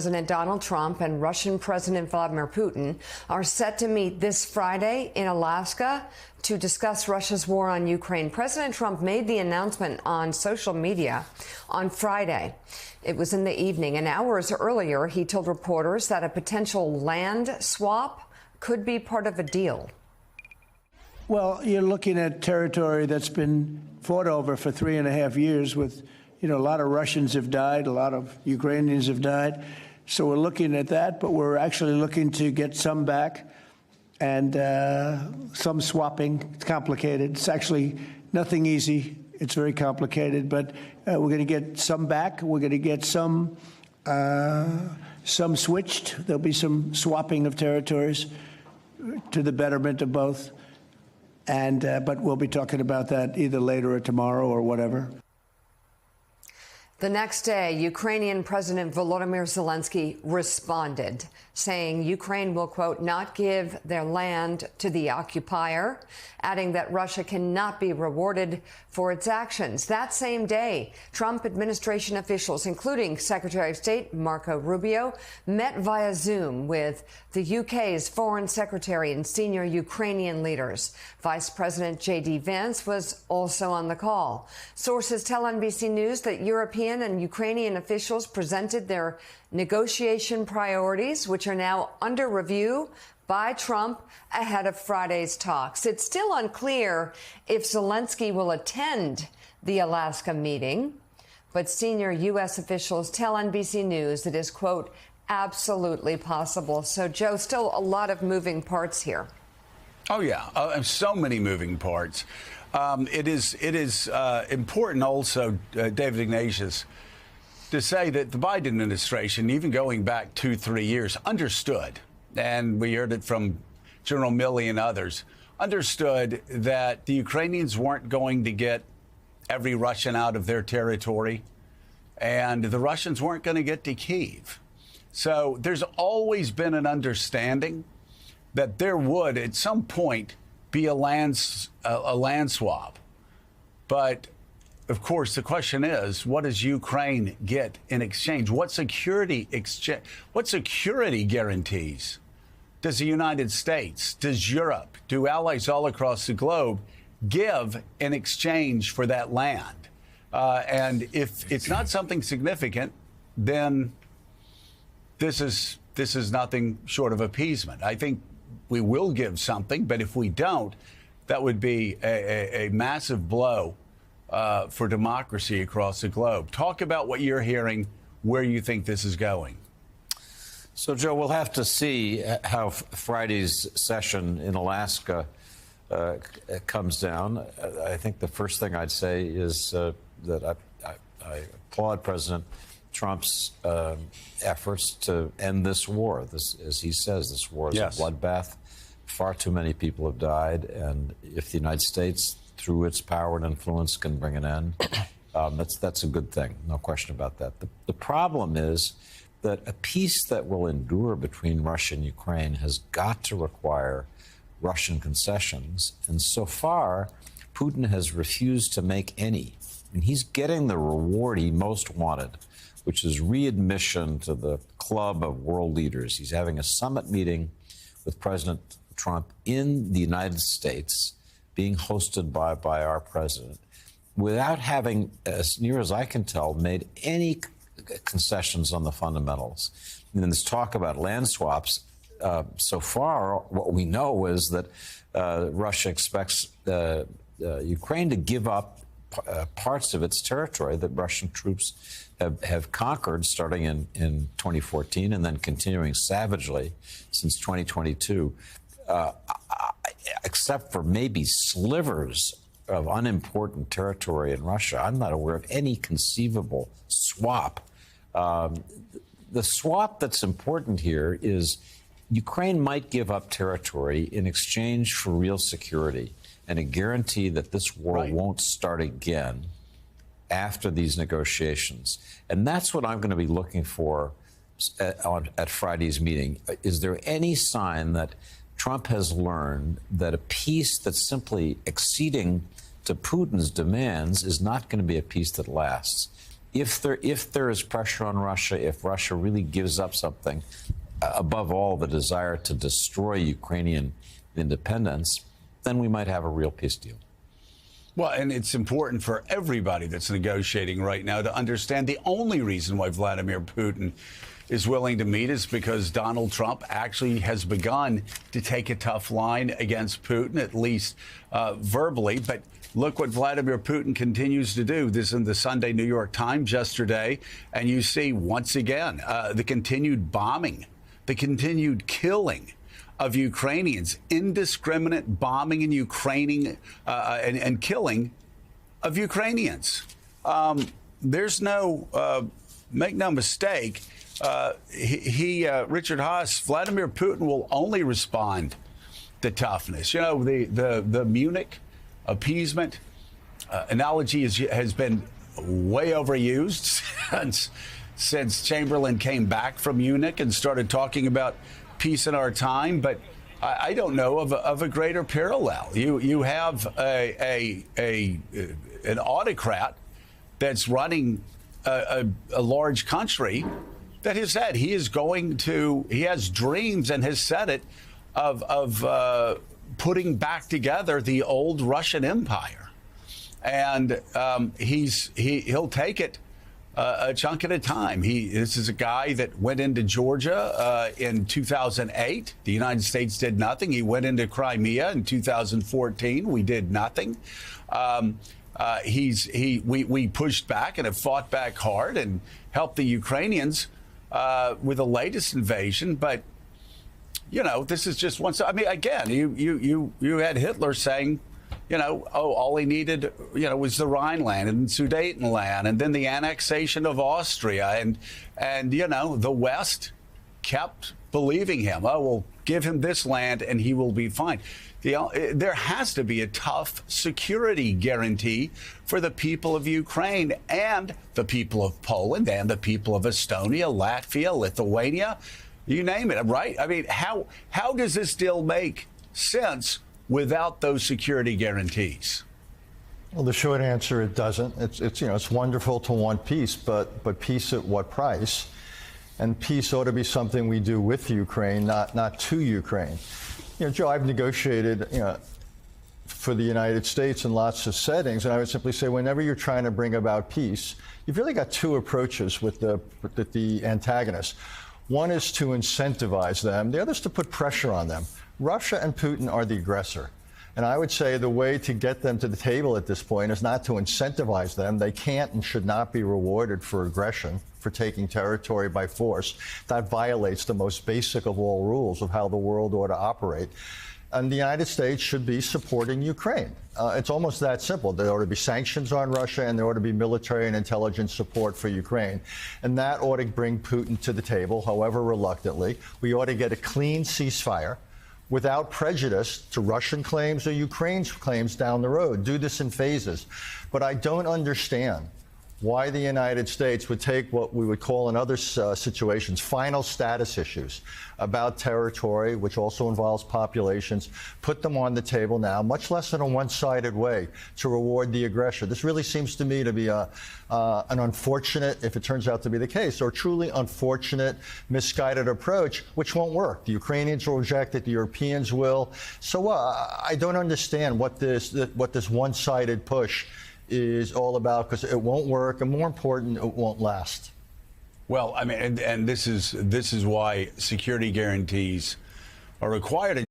President Donald Trump and Russian President Vladimir Putin are set to meet this Friday in Alaska to discuss Russia's war on Ukraine. President Trump made the announcement on social media on Friday. It was in the evening, and hours earlier, he told reporters that a potential land swap could be part of a deal. Well, you're looking at territory that's been fought over for 3.5 years with, a lot of Russians have died, a lot of Ukrainians have died. So we're looking at that, but we're actually looking to get some back and some swapping. It's complicated. It's actually nothing easy. It's very complicated, but we're going to get some back. We're going to get some switched. There'll be some swapping of territories to the betterment of both. And but we'll be talking about that either later or tomorrow or whatever. The next day, Ukrainian President Volodymyr Zelensky responded, saying Ukraine will, quote, not give their land to the occupier, adding that Russia cannot be rewarded for its actions. That same day, Trump administration officials, including Secretary of State Marco Rubio, met via Zoom with the UK's foreign secretary and senior Ukrainian leaders. Vice President J.D. Vance was also on the call. Sources tell NBC News that European and Ukrainian officials presented their negotiation priorities, which are now under review by Trump ahead of Friday's talks. It's still unclear if Zelensky will attend the Alaska meeting, but senior U.S. officials tell NBC News it is, quote, absolutely possible. So, Joe, still a lot of moving parts here. Oh, yeah. So many moving parts. It is important also, David Ignatius, to say that the Biden administration, even going back 2-3 years, understood, and we heard it from General Milley and others, understood that the Ukrainians weren't going to get every Russian out of their territory, and the Russians weren't going to get to Kyiv. So there's always been an understanding that there would, at some point, be a land swap. But, of course, the question is, what does Ukraine get in exchange? What security guarantees does the United States, does Europe, do allies all across the globe give in exchange for that land? And if it's not something significant, then this is nothing short of appeasement. I think we will give something, but if we don't, that would be a massive blow for democracy across the globe. Talk about what you're hearing, where you think this is going. So, Joe, we'll have to see how Friday's session in Alaska comes down. I think the first thing I'd say is that I applaud President Trump's efforts to end this war. This, as he says, this war is a bloodbath. Far too many people have died, and if the United States, through its power and influence, can bring an end, that's a good thing. No question about that. The problem is that a peace that will endure between Russia and Ukraine has got to require Russian concessions, and so far, Putin has refused to make any. And he's getting the reward he most wanted, which is readmission to the club of world leaders. He's having a summit meeting with President Trump in the United States, being hosted by our president, without having, as near as I can tell, made any concessions on the fundamentals. And this talk about land swaps, so far, what we know is that Russia expects Ukraine to give up parts of its territory that Russian troops have conquered starting in 2014 and then continuing savagely since 2022, except for maybe slivers of unimportant territory in Russia. I'm not aware of any conceivable swap. The swap that's important here is Ukraine might give up territory in exchange for real security and a guarantee that this war won't start again after these negotiations. And that's what I'm going to be looking for at Friday's meeting. Is there any sign that Trump has learned that a peace that's simply acceding to Putin's demands is not going to be a peace that lasts? if there is pressure on Russia, if Russia really gives up something, above all the desire to destroy Ukrainian independence, then we might have a real peace deal. Well, and it's important for everybody that's negotiating right now to understand the only reason why Vladimir Putin is willing to meet is because Donald Trump actually has begun to take a tough line against Putin, at least verbally. But look what Vladimir Putin continues to do. This is in the Sunday New York Times yesterday. And you see, once again, the continued bombing, the continued killing of Ukrainians, indiscriminate bombing and and killing of Ukrainians. There's no, make no mistake, Richard Haass, Vladimir Putin will only respond to toughness. You know, the Munich appeasement analogy has been way overused since Chamberlain came back from Munich and started talking about peace in our time, but I don't know of a greater parallel. You have an autocrat that's running a large country that has said he has dreams and has said it of putting back together the old Russian Empire, and he'll take it a chunk at a time. This is a guy that went into Georgia in 2008. The United States did nothing. He went into Crimea in 2014. We did nothing. We pushed back and have fought back hard and helped the Ukrainians with the latest invasion. But you know, this is just one. I mean, again, you had Hitler saying, you know, all he needed, was the Rhineland and Sudetenland, and then the annexation of Austria, and the West kept believing him. Oh, we'll give him this land and he will be fine. There has to be a tough security guarantee for the people of Ukraine and the people of Poland and the people of Estonia, Latvia, Lithuania, you name it, right? I mean, how does this deal make sense without those security guarantees? Well, the short answer, it doesn't. It's wonderful to want peace, but peace at what price? And peace ought to be something we do with Ukraine, not to Ukraine. Joe, I've negotiated, for the United States in lots of settings, and I would simply say, whenever you're trying to bring about peace, you've really got two approaches with the antagonists. One is to incentivize them. The other is to put pressure on them. Russia and Putin are the aggressor. And I would say the way to get them to the table at this point is not to incentivize them. They can't and should not be rewarded for aggression, for taking territory by force. That violates the most basic of all rules of how the world ought to operate. And the United States should be supporting Ukraine. It's almost that simple. There ought to be sanctions on Russia, and there ought to be military and intelligence support for Ukraine. And that ought to bring Putin to the table, however reluctantly. We ought to get a clean ceasefire without prejudice to Russian claims or Ukraine's claims down the road. Do this in phases. But I don't understand why the United States would take what we would call in other situations final status issues about territory, which also involves populations, put them on the table now, much less in a one-sided way, to reward the aggressor. This really seems to me to be an unfortunate, if it turns out to be the case, or truly unfortunate, misguided approach, which won't work. The Ukrainians will reject it, the Europeans will. So I don't understand what this one-sided push is all about, because it won't work, and more important, it won't last. Well, I mean, and this is why security guarantees are required.